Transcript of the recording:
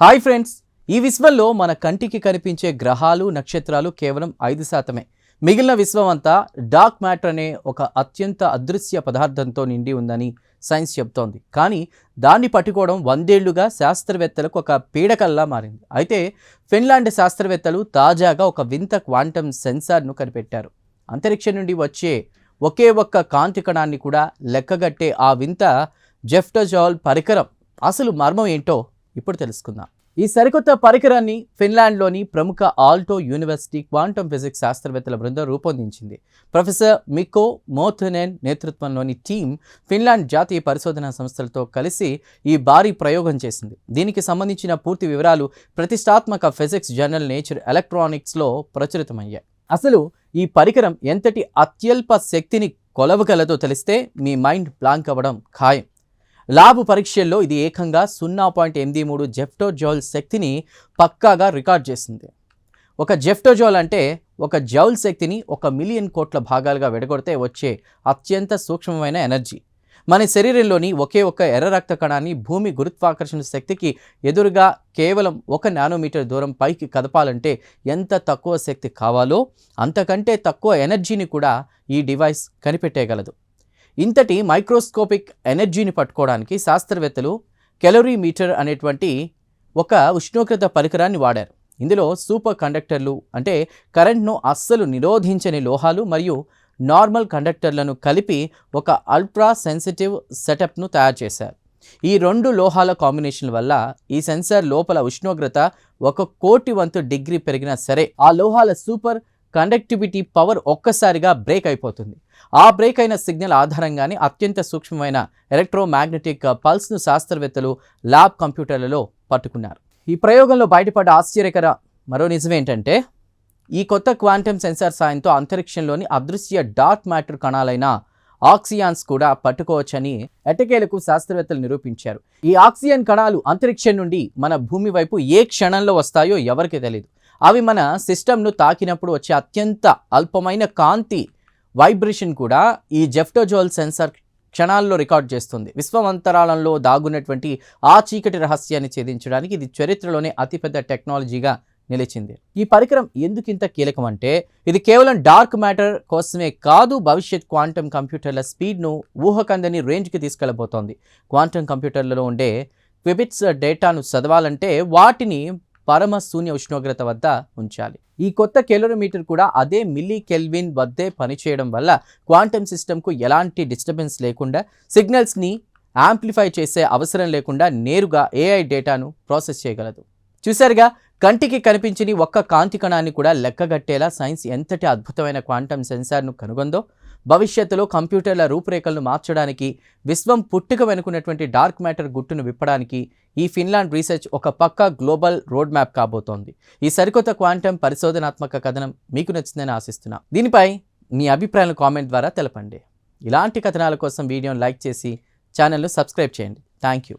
Hi friends, ఈ విశ్వంలో మన కంటికి కనిపించే గ్రహాలు నక్షత్రాలు కేవలం 5%. మిగిలిన విశ్వం అంతా డార్క్ మ్యాటర్ అనే ఒక అత్యంత అదృశ్య పదార్థంతో నిండి ఉందని సైన్స్ చెప్తోంది. కానీ దాన్ని పట్టుకోవడం 100 ఏళ్లుగా శాస్త్రవేత్తలకు ఒక పీడకల్లా మారింది. అయితే ఫిన్లాండ్ శాస్త్రవేత్తలు తాజాగా ఒక వింత క్వాంటమ్ సెన్సార్ను కనిపెట్టారు. అంతరిక్షం నుండి వచ్చే ఒకే ఒక్క కాంతి కణాన్ని కూడా లెక్కగట్టే ఆ వింత జెఫ్టోజాల్ పరికరం అసలు మర్మం ఏంటో ఇప్పుడు తెలుసుకుందాం. ఈ సరికొత్త పరికరాన్ని ఫిన్లాండ్లోని ప్రముఖ ఆల్టో యూనివర్సిటీ క్వాంటమ్ ఫిజిక్స్ శాస్త్రవేత్తల బృందం రూపొందించింది. ప్రొఫెసర్ మికో మోథునెన్ నేతృత్వంలోని టీం ఫిన్లాండ్ జాతీయ పరిశోధనా సంస్థలతో కలిసి ఈ భారీ ప్రయోగం చేసింది. దీనికి సంబంధించిన పూర్తి వివరాలు ప్రతిష్టాత్మక ఫిజిక్స్ జర్నల్ నేచర్ ఎలక్ట్రానిక్స్లో ప్రచురితమయ్యాయి. అసలు ఈ పరికరం ఎంతటి అత్యల్ప శక్తిని కొలవగలదో తెలిస్తే మీ మైండ్ బ్లాంక్ అవ్వడం ఖాయం. ల్యాబ్ పరీక్షల్లో ఇది ఏకంగా 0.83 జెఫ్టోజౌల్ శక్తిని పక్కాగా రికార్డ్ చేసింది. ఒక జెఫ్టోజౌల్ అంటే ఒక జౌల్ శక్తిని 1 మిలియన్ కోట్ల భాగాలుగా విడగొడితే వచ్చే అత్యంత సూక్ష్మమైన ఎనర్జీ. మన శరీరంలోని ఒకే ఒక్క ఎర్ర రక్త కణాన్ని భూమి గురుత్వాకర్షణ శక్తికి ఎదురుగా కేవలం 1 నానోమీటర్ దూరం పైకి కదపాలంటే ఎంత తక్కువ శక్తి కావాలో అంతకంటే తక్కువ ఎనర్జీని కూడా ఈ డివైస్ కనిపెట్టేయగలదు. ఇంతటి మైక్రోస్కోపిక్ ఎనర్జీని పట్టుకోవడానికి శాస్త్రవేత్తలు కెలోరీమీటర్ అనేటువంటి ఒక ఉష్ణోగ్రత పరికరాన్ని వాడారు. ఇందులో సూపర్ కండక్టర్లు అంటే కరెంట్ను అస్సలు నిరోధించని లోహాలు మరియు నార్మల్ కండక్టర్లను కలిపి ఒక అల్ట్రా సెన్సిటివ్ సెటప్ను తయారు చేశారు. ఈ 2 లోహాల కాంబినేషన్ వల్ల ఈ సెన్సార్ లోపల ఉష్ణోగ్రత 1,000,000 వంతు డిగ్రీ పెరిగినా సరే ఆ లోహాల సూపర్ కండక్టివిటీ పవర్ ఒక్కసారిగా బ్రేక్ అయిపోతుంది. ఆ బ్రేక్ అయిన సిగ్నల్ ఆధారంగానే అత్యంత సూక్ష్మమైన ఎలక్ట్రోమాగ్నెటిక్ పల్స్ను శాస్త్రవేత్తలు ల్యాబ్ కంప్యూటర్లలో పట్టుకున్నారు. ఈ ప్రయోగంలో బయటపడ్డ ఆశ్చర్యకర మరో నిజమేంటంటే ఈ కొత్త క్వాంటమ్ సెన్సార్ సాయంతో అంతరిక్షంలోని అదృశ్య డార్క్ మ్యాటర్ కణాలైన ఆక్సియాన్స్ కూడా పట్టుకోవచ్చని ఎట్టకేలకు శాస్త్రవేత్తలు నిరూపించారు. ఈ ఆక్సియన్ కణాలు అంతరిక్షం నుండి మన భూమి వైపు ఏ క్షణంలో వస్తాయో ఎవరికి తెలియదు. అవి మన సిస్టమ్ను తాకినప్పుడు వచ్చే అత్యంత అల్పమైన కాంతి వైబ్రేషన్ కూడా ఈ జెఫ్టోజౌల్ సెన్సార్ క్షణాల్లో రికార్డ్ చేస్తుంది. విశ్వమంతరాళంలో దాగున్నటువంటి ఆ చీకటి రహస్యాన్ని ఛేదించడానికి ఇది చరిత్రలోనే అతిపెద్ద టెక్నాలజీగా నిలిచింది. ఈ పరికరం ఎందుకింత కీలకం అంటే ఇది కేవలం డార్క్ మ్యాటర్ కోసమే కాదు, భవిష్యత్ క్వాంటమ్ కంప్యూటర్ల స్పీడ్ను ఊహకందని రేంజ్కి తీసుకెళ్లబోతోంది. క్వాంటమ్ కంప్యూటర్లలో ఉండే క్విబిట్స్ డేటాను చదవాలంటే వాటిని పరమ శూన్య ఉష్ణోగ్రత వద్ద ఉంచాలి. ఈ కొత్త కెలోరీమీటర్ కూడా అదే మిల్లీ కెల్విన్ వద్దే పనిచేయడం వల్ల క్వాంటమ్ సిస్టమ్కు ఎలాంటి డిస్టర్బెన్స్ లేకుండా సిగ్నల్స్ని యాంప్లిఫై చేసే అవసరం లేకుండా నేరుగా ఏఐ డేటాను ప్రాసెస్ చేయగలదు. చూసారుగా, కంటికి కనిపించని ఒక్క కాంతి కణాన్ని కూడా లెక్కగట్టేలా సైన్స్ ఎంతటి అద్భుతమైన క్వాంటమ్ సెన్సార్ను కనుగొందో. భవిష్యత్తులో కంప్యూటర్ల రూపురేఖలను మార్చడానికి, విశ్వం పుట్టుక వెనుకున్నటువంటి డార్క్ మ్యాటర్ గుట్టును విప్పడానికి ఈ ఫిన్లాండ్ రీసెర్చ్ ఒక పక్కా గ్లోబల్ రోడ్ మ్యాప్ కాబోతోంది. ఈ సరికొత్త క్వాంటమ్ పరిశోధనాత్మక కథనం మీకు నచ్చిందని ఆశిస్తున్నా. దీనిపై మీ అభిప్రాయాలను కామెంట్ ద్వారా తెలపండి. ఇలాంటి కథనాల కోసం వీడియోను లైక్ చేసి ఛానల్ను సబ్స్క్రైబ్ చేయండి. Thank you.